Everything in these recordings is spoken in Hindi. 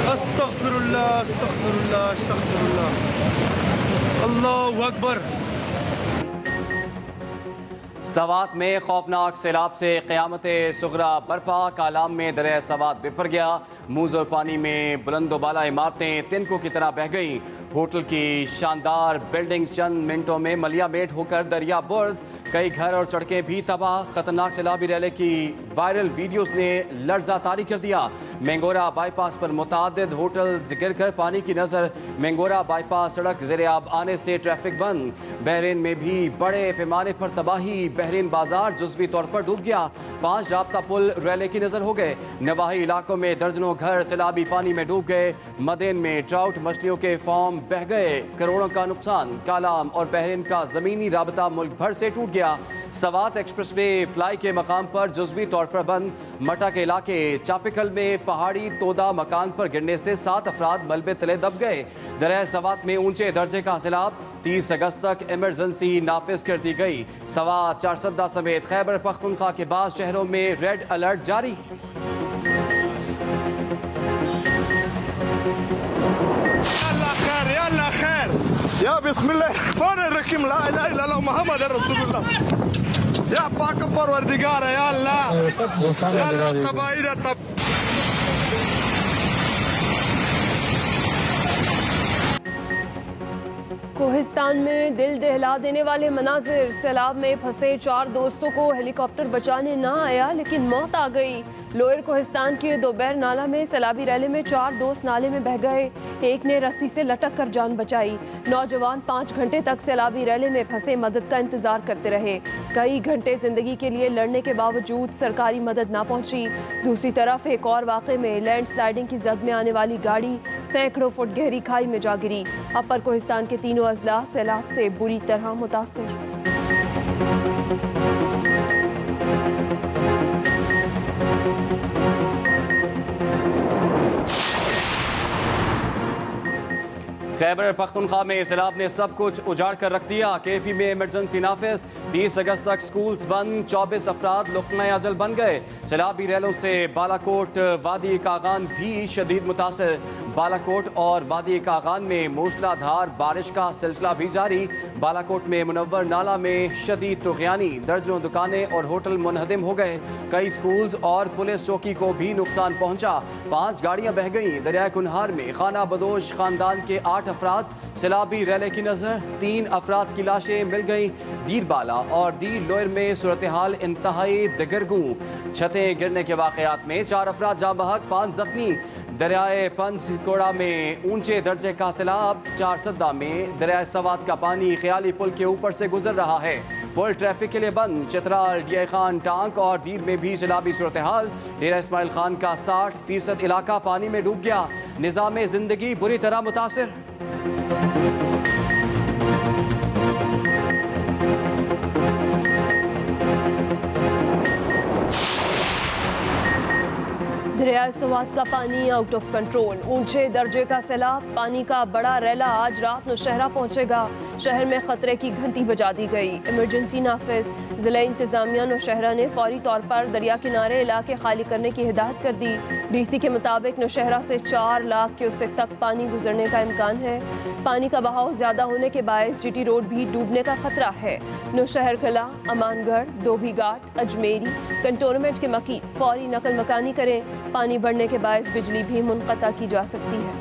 अस्तगफिरुल्लाह अस्तगफिरुल्लाह अस्तगफिरुल्लाह अल्लाहु अकबर। सवात में खौफनाक सैलाब से क़यामत सुगरा बरपा। कालाम में दरिया सवात बिफर गया। मूज और पानी में बुलंदोबाला इमारतें तिनकों की तरह बह गईं। होटल की शानदार बिल्डिंग चंद मिनटों में मलियामेट होकर दरिया बुर्द। कई घर और सड़कें भी तबाह। खतरनाक सैलाबी रैली की वायरल वीडियोस ने लर्जा तारी कर दिया। मेंगोरा बाईपास पर मुतादिद होटल्स गिरकर पानी की नजर। मेंगोरा बाईपास सड़क ज़ेर-ए-आब आने से ट्रैफिक बंद। बहरीन में भी बड़े पैमाने पर तबाही। बहरीन बाजार जुज़वी तौर पर डूब गया। 5 राब्ता पुल रैले की नजर हो गए। नवाही इलाकों में दर्जनों घर सैलाबी पानी में डूब गए। मदेन में ट्राउट मछलियों के फॉर्म बह गए। करोड़ों का नुकसान। कालाम और बहरीन का जमीनी राबता मुल्क भर से टूट गया। सवात एक्सप्रेसवे प्लाई के मकाम पर जुज़वी तौर पर बंद। मटा के इलाके चापिकल में पहाड़ी तोदा मकान पर गिरने से 7 अफराद मलबे तले दब गए। दरिया सवात में ऊंचे दर्जे का सैलाब। 30 अगस्त तक इमरजेंसी नाफिज कर दी गई। सवात चारसदा समेत खैबर पख्तूनख्वा के बाद शहरों में रेड अलर्ट जारी। या बिस्मिल्लाहिर्रहमानिर्रहीम ला इलाहा इल्लल्लाह मुहम्मद रसूलुल्लाह। या पाक परवरदिगार है या अल्लाह, या अल्लाह तबाही रहता। कोहिस्तान में दिल दहला देने वाले मनाजिर। सैलाब में फंसे 4 दोस्तों को हेलीकॉप्टर बचाने ना आया लेकिन मौत आ गई। लोअर कोहिस्तान के दोबैर नाला में सैलाबी रैली में 4 दोस्त नाले में बह गए। एक ने रस्सी से लटक कर जान बचाई। नौजवान 5 घंटे तक सैलाबी रैली में फंसे मदद का इंतजार करते रहे। कई घंटे जिंदगी के लिए लड़ने के बावजूद सरकारी मदद ना पहुंची। दूसरी तरफ एक और वाक़े में लैंडस्लाइडिंग की जद में आने वाली गाड़ी सैकड़ों फुट गहरी खाई में जा गिरी। अपर कोहिस्तान के तीनों अजला सैलाब से बुरी तरह मुतासिर। खैबर पख्तूनख्वा में सैलाब ने सब कुछ उजाड़ कर रख दिया। केपी में इमरजेंसी नाफिज। 30 अगस्त तक स्कूल्स बंद। 24 अफराद लुक़्मा अजल बन गए। सैलाबी रैलों से बालाकोट वादी कागान भी शदीद मुतासर। बालाकोट और वादी कागान में मूसलाधार बारिश का सिलसिला भी जारी। बालाकोट में मुनव्वर नाला में शदीद तुग़यानी। दर्जनों दुकानें और होटल मुनहदिम हो गए। कई स्कूल्स और पुलिस चौकी को भी नुकसान पहुंचा। 5 गाड़ियां बह गईं। दरिया कुनहार में खाना बदोश खानदान के 8 अफराद सैलाबी रैली की नजर। 3 अफराद की लाशें मिल गईं। दीरबाला और दीर लोयर में सूरत हाल इंतहाई दिगरगू। छतें गिरने के वाकयात में 4 अफराद जाँ बहक, 5 जख्मी। दरियाए पंचकोड़ा में ऊंचे दर्जे का सैलाब। 4 सद्दा में दरिया सवात का पानी ख्याली पुल के ऊपर से गुजर रहा है। पुल ट्रैफिक के लिए बंद। चित्राल, डीआई खान, टांक और दीर में भी सैलाबी सूरत हाल। डेरा इस्माइल खान का 60% इलाका पानी में डूब गया। निज़ाम जिंदगी बुरी तरह मुतासिर। दरिया सवात का पानी आउट ऑफ कंट्रोल। ऊंचे दर्जे का सैलाब। पानी का बड़ा रैला आज रात नौशहरा पहुंचेगा। शहर में खतरे की घंटी बजा दी गई। इमरजेंसी नाफिज। जिला इंतजामिया नौशहरा ने फौरी तौर पर दरिया किनारे इलाके खाली करने की हिदायत कर दी। डीसी के मुताबिक नौशहरा से 4 लाख क्यूसेक तक पानी गुजरने का इम्कान है। पानी का बहाव ज्यादा होने के बायस जीटी रोड भी डूबने का खतरा है। नौशहर कला, अमानगढ़, धोबी घाट, अजमेरी कंटोनमेंट के मकी फौरी नकल मकानी करें। पानी बढ़ने के बायस बिजली भी मुनक़ता की जा सकती है।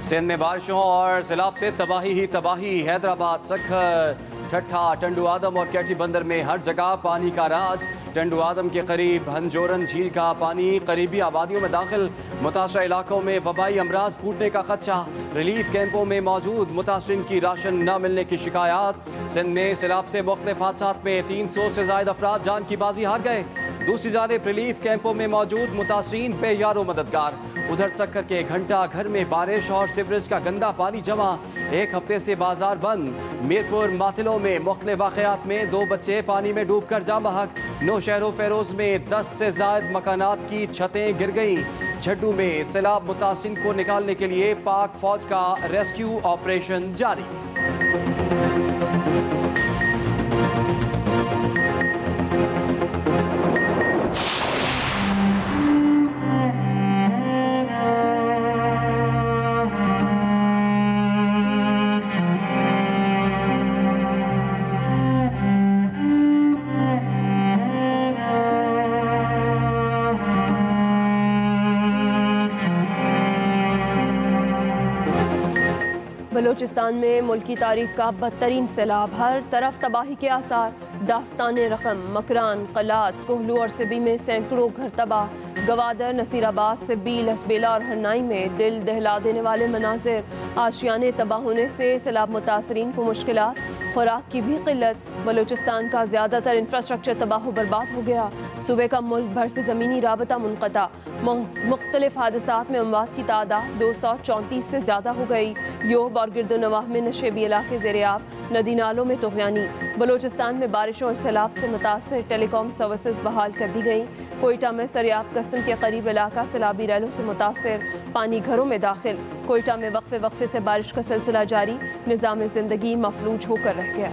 सिंध में बारिशों और सैलाब से तबाही ही तबाही। हैदराबाद, सखर, ठट्ठा, टंडू आदम और कैटी बंदर में हर जगह पानी का राज। टंडू आदम के करीब हंजोरन झील का पानी करीबी आबादियों में दाखिल। मुतासरा इलाकों में वबाई अमराज फूटने का खदशा। रिलीफ कैंपों में मौजूद मुतासरीन की राशन न मिलने की शिकायत। सिंध में सैलाब से मुख्तलिफ हादसात में 300 से ज़ायद अफराद जान की बाजी हार गए। दूसरी जानिब रिलीफ कैंपों में मौजूद मुतासरीन बेयारो मददगार। उधर सक्कर के घंटा घर में बारिश और सीवरेज का गंदा पानी जमा, एक हफ्ते से बाजार बंद। मीरपुर मातिलों में मुख्तलिफ वाक़यात में 2 बच्चे पानी में डूब कर जाँ बहक। नौशहरों फेरोज में 10 से ज़ायद मकानात की छतें गिर गईं। झड्डू में सैलाब मुतासिन को निकालने के लिए पाक फौज का रेस्क्यू ऑपरेशन जारी। बलूचिस्तान में मुल्क की तारीख का बदतरीन सैलाब, हर तरफ तबाही के आसार। दास्तान रकम, मकरान, कलात, कोहलू और सिबी में सैकड़ों घर तबाह। गवादर, नसीराबाद, सिब्बी, लसबेला और हरनाई में दिल दहला देने वाले मनाजिर। आशियाने तबाह होने से सैलाब मुतासरीन को मुश्किलात, खुराक की भी किल्लत। बलूचिस्तान का ज़्यादातर इंफ्रास्ट्रक्चर तबाह बर्बाद हो गया। सूबे का मुल्क भर से ज़मीनी राबता मुनक़ता। मुख्तलिफ हादसात में अमवात की तादाद 234 से ज़्यादा हो गई। योब और गिरदोनवाह में नशेबी इलाके ज़ेर-ए-आब, नदी नालों में तुग़यानी। बलूचिस्तान में बारिशों और सैलाब से मुतासर टेलीकॉम सर्विसेज बहाल कर दी गई। कोयटा में सरियाब कस्म के करीब इलाका सैलाबी रैलों से मुतासर, पानी घरों में दाखिल। कोयटा में वक्फे से बारिश का सिलसिला जारी, निज़ाम ज़िंदगी मफलूज होकर रह गया।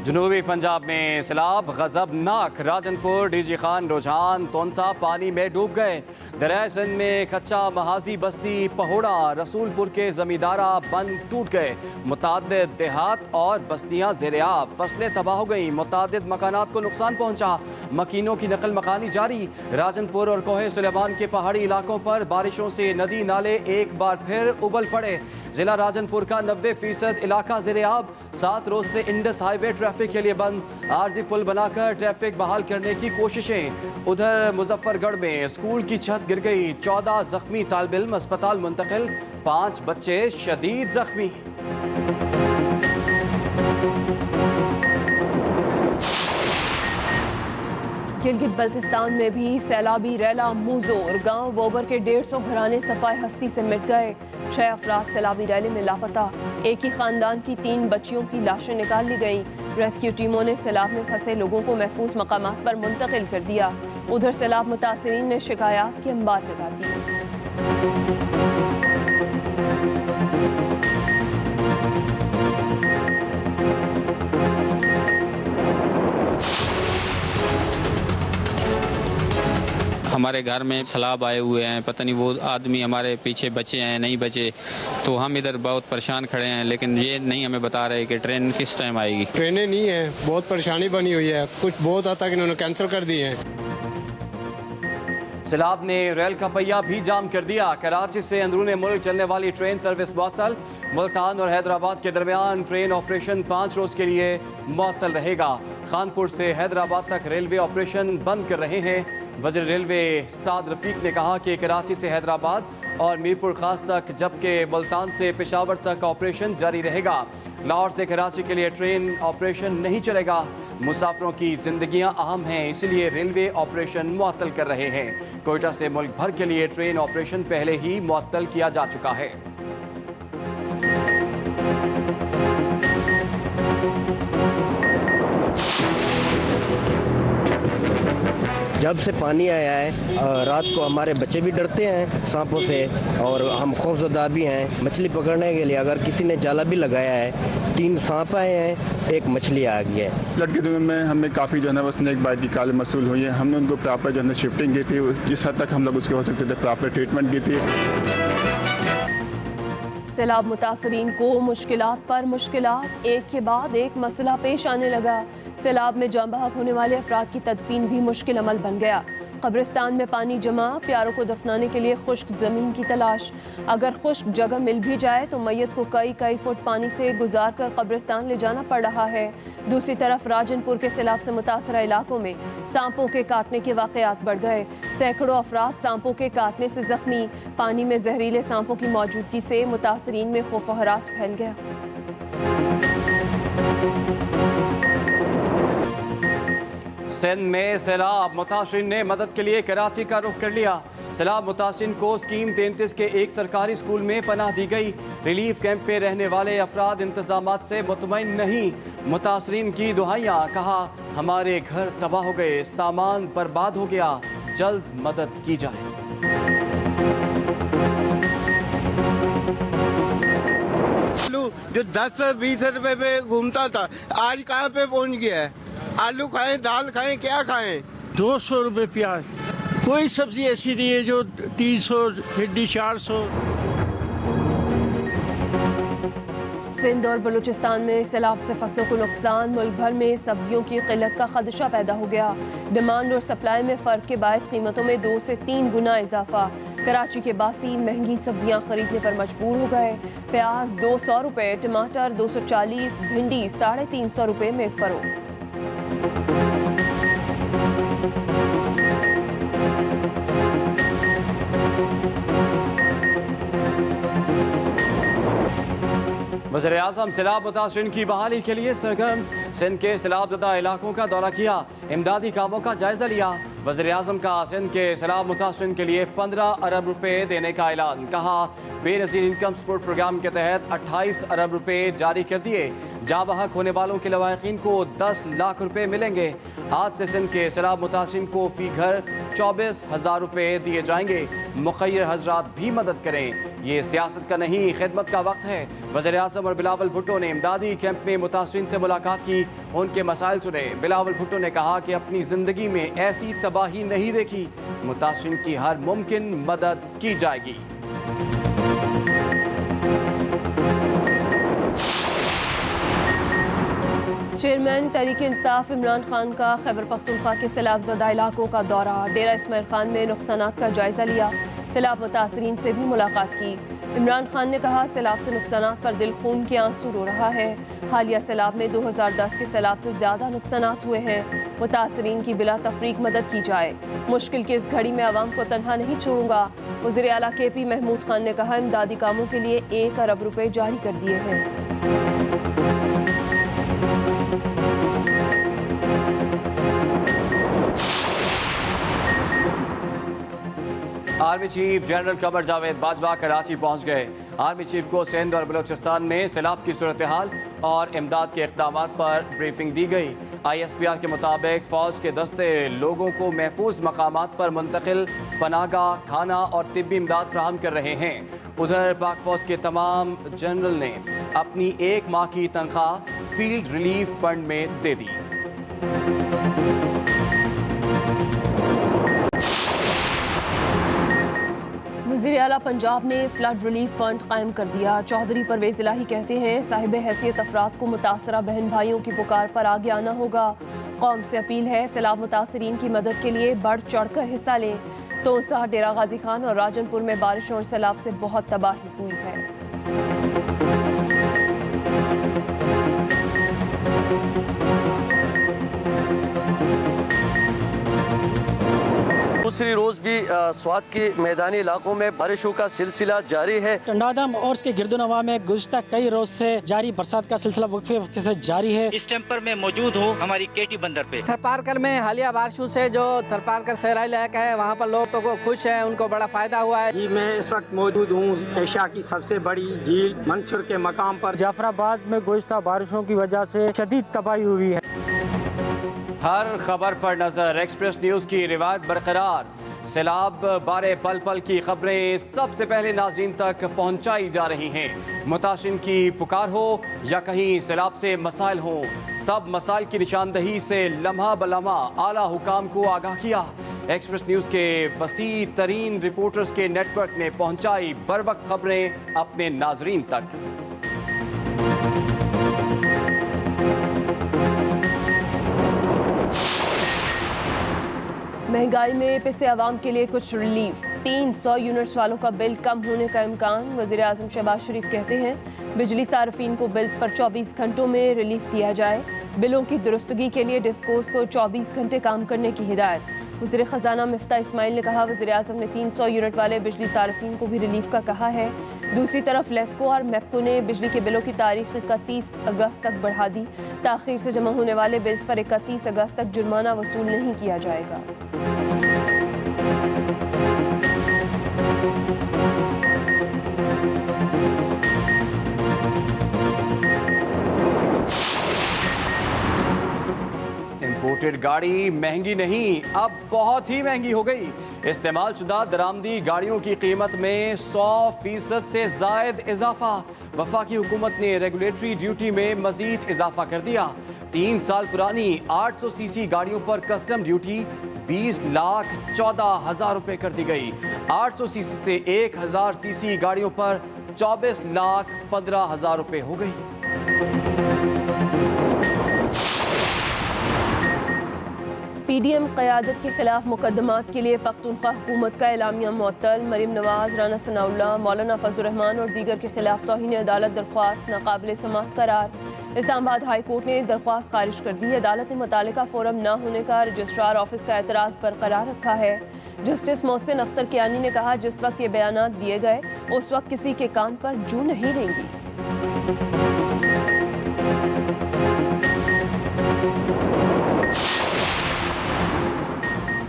जनूबी पंजाब में सैलाब गजबनाक, राजनपुर, डीजी खान, रुझान, तोनसा पानी में डूब गए। दरिया सिंध में कच्चा महाजी बस्ती, पहोड़ा, रसूलपुर के जमींदारा बंद टूट गए। मुतादिद देहात और बस्तियां ज़ेर-ए-आब, फसलें तबाह हो गईं। मुतादिद मकानात को नुकसान पहुंचा। मकीनों की नकल मकानी जारी। राजनपुर और कोहे सुलेमान के पहाड़ी इलाकों पर बारिशों से नदी नाले एक बार फिर उबल पड़े। जिला राजनपुर का 90% इलाका ज़ेर-ए-आब। 7 रोज से इंडस हाईवे ट्रैफिक के लिए बंद। आरजी पुल बनाकर ट्रैफिक बहाल करने की कोशिशें। उधर मुजफ्फरगढ़ में स्कूल की छत गिर गई। 14 जख्मी तालिब इल्म अस्पताल मुंतकिल, 5 बच्चे शदीद जख्मी। गिलगित बल्तिस्तान में भी सैलाबी रैला मुंहजोर। गांव बोबर के 150 घराने सफाई हस्ती से मिट गए। 6 अफराद सैलाबी रैले में लापता। एक ही खानदान की 3 बच्चियों की लाशें निकाल ली गई। रेस्क्यू टीमों ने सैलाब में फंसे लोगों को महफूज मकामात पर मुंतकिल कर दिया। उधर सैलाब मुतासरीन ने शिकायत के अंबार लगा दिए। हमारे घर में सैलाब आए हुए हैं, पता नहीं वो आदमी हमारे पीछे बचे हैं नहीं बचे, तो हम इधर बहुत परेशान खड़े हैं। लेकिन ये नहीं हमें बता रहे कि ट्रेन किस टाइम आएगी। ट्रेनें नहीं है, बहुत परेशानी बनी हुई है। कुछ बहुत हद तक इन्होंने कैंसिल कर दी है। सैलाब ने रेल का पहिया भी जाम कर दिया। कराची से अंदरूनी मुल्क चलने वाली ट्रेन सर्विस मुअत्तल। मुल्तान और हैदराबाद के दरमियान ट्रेन ऑपरेशन 5 रोज के लिए मुअत्तल रहेगा। खानपुर से हैदराबाद तक रेलवे ऑपरेशन बंद कर रहे हैं। वज़ीर रेलवे साद रफीक ने कहा कि कराची से हैदराबाद और मीरपुर खास तक, जबकि मुल्तान से पेशावर तक ऑपरेशन जारी रहेगा। लाहौर से कराची के लिए ट्रेन ऑपरेशन नहीं चलेगा। मुसाफिरों की जिंदगियां अहम हैं, इसलिए रेलवे ऑपरेशन मुअत्तल कर रहे हैं। कोयटा से मुल्क भर के लिए ट्रेन ऑपरेशन पहले ही मुअत्तल किया जा चुका है। जब से पानी आया है रात को हमारे बच्चे भी डरते हैं सांपों से, और हम खौफजदा भी हैं। मछली पकड़ने के लिए अगर किसी ने जाला भी लगाया है, 3 सांप आए हैं, 1 मछली आ गई है। फ्लड के दिनों में हमने काफ़ी जो है ना वो स्नेक बाइट की काले मसूल हुई है। हमने उनको प्रॉपर जो है ना शिफ्टिंग की थी, जिस हद तक हम लोग उसके हो सकते थे प्रॉपर ट्रीटमेंट की थी। सैलाब मुतासरीन को मुश्किलात पर मुश्किलात, एक के बाद एक मसला पेश आने लगा। सैलाब में जाँ बहक होने वाले अफराद की तदफीन भी मुश्किल अमल बन गया। कब्रिस्तान में पानी जमा, प्यारों को दफनाने के लिए खुश्क ज़मीन की तलाश। अगर खुश्क जगह मिल भी जाए तो मैयत को कई फुट पानी से गुजार कर कब्रिस्तान ले जाना पड़ रहा है। दूसरी तरफ राजनपुर के सैलाब से मुतासरा इलाकों में सांपों के काटने के वाक़यात बढ़ गए। सैकड़ों अफराद सांपों के काटने से जख्मी। पानी में जहरीले सांपों की मौजूदगी से मुतासरीन में खौफ व हरास फैल गया। सिंध में सैलाब मुतासरीन ने मदद के लिए कराची का रुख कर लिया। सैलाब मुतासरीन को स्कीम 33 के एक सरकारी स्कूल में पनाह दी गई। रिलीफ कैंप में रहने वाले अफराद इंतजामात से मुतमईन नहीं। मुतासरीन की दुहाइयाँ, कहा हमारे घर तबाह हो गए, सामान बर्बाद हो गया, जल्द मदद की जाए। जो 10-20 रुपए पे घूमता था आज कहाँ पे पहुँच गया है। आलू खाएं, दाल खाएं, क्या खाएं। 200 रुपए प्याज, कोई सब्जी ऐसी नहीं है जो 300, भिंडी 400। सिंध और बलूचिस्तान में सैलाब से फसलों को नुकसान। मुल्क भर में सब्जियों की किल्लत का खदशा पैदा हो गया। डिमांड और सप्लाई में फ़र्क के बायस कीमतों में 2 से 3 गुना इजाफा। कराची के बासी महंगी सब्जियां खरीदने पर मजबूर हो गए। प्याज 200 रुपये, टमाटर 240, भिंडी 350 रुपये में फरोख्त। वज़ीर-ए-आज़म सैलाब मुतासरीन की बहाली के लिए सरगर्म। सिंध के सैलाबज़दा इलाकों का दौरा किया, इमदादी कामों का जायजा लिया। वज़ीर-ए-आज़म का सिंध के सैलाब मुतासरीन के लिए 15 अरब रुपए देने का ऐलान। कहा बेनज़ीर इनकम सपोर्ट प्रोग्राम के तहत 28 अरब रुपए जारी कर दिए। जाबहक होने वालों के लवाहिकीन को 10 लाख रुपए मिलेंगे। आज से सिंध के सैलाब मुतासरीन को फी घर 24,000 रुपए दिए जाएंगे। मुखय्यर हजरात भी मदद करें, ये सियासत का नहीं खिदमत का वक्त है। वज़ीर-ए-आज़म और बिलावल भुट्टो ने इमदादी कैंप में मुतासरीन से मुलाकात की, उनके मसाइल सुने। बिलावल भुट्टो ने कहा कि अपनी ज़िंदगी में ऐसी तबाही नहीं देखी, मुतासरीन की हर मुमकिन मदद की जाएगी। चेयरमैन तहरीक इंसाफ इमरान खान का खैबर पख्तूनख्वा के सैलाबज़दा इलाकों का दौरा। डेरा इस्माइल खान में नुकसानात का जायजा लिया, सैलाब मुतासरीन से भी मुलाकात की। इमरान खान ने कहा सैलाब से नुकसानात पर दिल खून के आंसू रो रहा है। हालिया सैलाब में 2010 के सैलाब से ज़्यादा नुकसानात हुए हैं। मुतासरीन की बिला तफरीक मदद की जाए। मुश्किल की इस घड़ी में आवाम को तनहा नहीं छोड़ूंगा। वज़ीर आला KP महमूद खान ने कहा इमदादी कामों के लिए 1 अरब रुपए जारी कर दिए हैं। Army chief general Qamar Javed Bajwa Karachi पहुंच गए। आर्मी चीफ को सिंध और बलूचिस्तान में सैलाब की सूरत हाल और इमदाद के इक़दामात पर ब्रीफिंग दी गई। ISPR के मुताबिक फ़ौज के दस्ते लोगों को महफूज मकामात पर मुंतकिल पनाहगाह, खाना और तिब्बी इमदाद फराहम कर रहे हैं। उधर पाक फ़ौज के तमाम जनरल ने अपनी 1 माह की तनख्वाह फील्ड रिलीफ फंड में दे दी। वज़ीर आला पंजाब ने फ्लड रिलीफ फंड कायम कर दिया। चौधरी परवेज़ इलाही कहते हैं साहिब हैसियत अफराद को मुतासरा बहन भाइयों की पुकार पर आगे आना होगा। कौम से अपील है सैलाब मुतासरीन की मदद के लिए बढ़ चढ़ कर हिस्सा लें। तोसा, डेरा गाजी खान और राजनपुर में बारिशों और सैलाब से बहुत तबाही हुई है। दूसरी रोज भी स्वात के मैदानी इलाकों में बारिशों का सिलसिला जारी है। टंडादम और उसके गिरदोनवा में गुज़िश्ता कई रोज से जारी बरसात का सिलसिला वक्फे से जारी है। इस टेम्पर में मौजूद हूँ हमारी KT बंदर पे। थरपारकर में हालिया बारिशों से जो थरपारकर सहराई इलाका है वहाँ पर लोग तो खुश हैं, उनको बड़ा फायदा हुआ है। जी मैं इस वक्त मौजूद हूँ एशिया की सबसे बड़ी झील मंसूर के मकाम पर। जाफराबाद में गुज़िश्ता बारिशों की वजह से शदीद तबाही हुई है। हर खबर पर नजर, एक्सप्रेस न्यूज़ की रिवायत बरकरार। सैलाब बारे पल पल की खबरें सबसे पहले नाज़रीन तक पहुंचाई जा रही हैं। मुतासरीन की पुकार हो या कहीं सैलाब से मसाइल हो, सब मसाइल की निशानदही से लम्हा बलम्हा आला हुकाम को आगाह किया। एक्सप्रेस न्यूज़ के वसी तरीन रिपोर्टर्स के नेटवर्क ने पहुंचाई बर वक्त खबरें अपने नाज़रीन तक। महंगाई में पिसे आवाम के लिए कुछ रिलीफ। 300 यूनिट्स वालों का बिल कम होने का इम्कान। वज़ीर आज़म शहबाज शरीफ कहते हैं बिजली सार्फिन को बिल्स पर 24 घंटों में रिलीफ दिया जाए। बिलों की दुरुस्तगी के लिए डिस्कोस को 24 घंटे काम करने की हिदायत। वज़ीर ख़जाना मिफ्ता इस्माइल ने कहा वज़ीर आज़म ने 300 यूनिट वाले बिजली सार्फिन को भी रिलीफ का कहा है। दूसरी तरफ लेस्को और मेप्को ने बिजली के बिलों की तारीख 31 अगस्त तक बढ़ा दी। ताख़ीर से जमा होने वाले बिल्स पर 31 अगस्त तक जुर्माना वसूल नहीं किया जाएगा। इंपोर्टेड गाड़ी महंगी नहीं, अब बहुत ही महंगी हो गई। इस्तेमाल शुदा दरामदी गाड़ियों की कीमत में 100% से जायद इजाफा। वफाकी हुकूमत ने रेगुलेटरी ड्यूटी में मजीद इजाफा कर दिया। 3 साल पुरानी 800 सीसी गाड़ियों पर कस्टम ड्यूटी 20,14,000 रुपए कर दी गई। 800 सीसी से 1000 सीसी गाड़ियों पर 24,15,000 रुपए हो गई। पीडीएम क़यादत के खिलाफ मुकदमात के लिए पख्तूनख्वा हुकूमत का एलामिया मुअत्तल। मरीम नवाज, राना सनाउल्लाह, मौलाना फजल रहमान और दीगर के खिलाफ तौहीन अदालत दरख्वास्त नाकाबिल समाअत करार। इस्लामाबाद हाई कोर्ट ने दरख्वास्त खारिज कर दी। अदालत ने मुतालिका फोरम न होने का रजिस्ट्रार ऑफिस का एतराज़ बरकरार रखा है। जस्टिस मोहसिन अख्तर कियानी ने कहा जिस वक्त ये बयानात दिए गए उस वक्त किसी के कान पर जू नहीं रेंगी।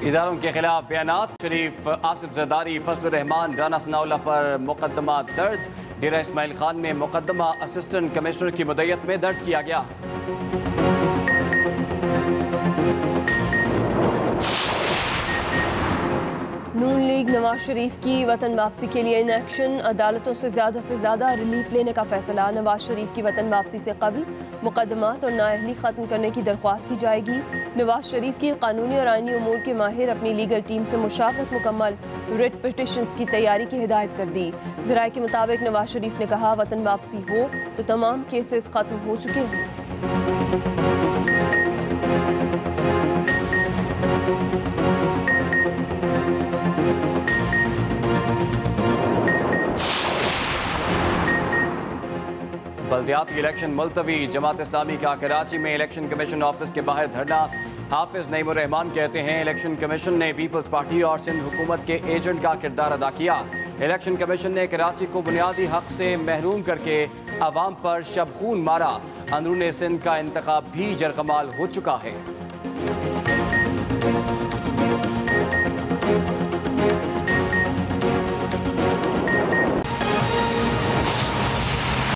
इदारों के खिलाफ बयानात। शरीफ, आसिफ जरदारी, फजल रहमान, राना सनाउल्लाह पर मुकदमा दर्ज। डेरा इस्माइल खान में मुकदमा असिस्टेंट कमिश्नर की मुद्दत में दर्ज किया गया। नून लीग नवाज शरीफ की वतन वापसी के लिए इन एक्शन। अदालतों से ज़्यादा रिलीफ लेने का फैसला। नवाज शरीफ की वतन वापसी से कबल मुकदमात और नाअहली ख़त्म करने की दरख्वास्त की जाएगी। नवाज शरीफ की कानूनी और आइनी उमूर के माहिर अपनी लीगल टीम से मुशावरत मुकम्मल, रिट पिटिशंस की तैयारी की हिदायत कर दी। ज़राए के मुताबिक नवाज शरीफ ने कहा वतन वापसी हो तो तमाम केसेस ख़त्म हो चुके हैं। बल्दियाती इलेक्शन मुलतवी। जमात इस्लामी का कराची में इलेक्शन कमीशन ऑफिस के बाहर धरना। हाफिज नईमुर रहमान कहते हैं इलेक्शन कमीशन ने पीपल्स पार्टी और सिंध हुकूमत के एजेंट का किरदार अदा किया। इलेक्शन कमीशन ने कराची को बुनियादी हक से महरूम करके अवाम पर शबखून मारा। अंदरूनी सिंध का इंतखाब भी जरकमाल हो चुका है।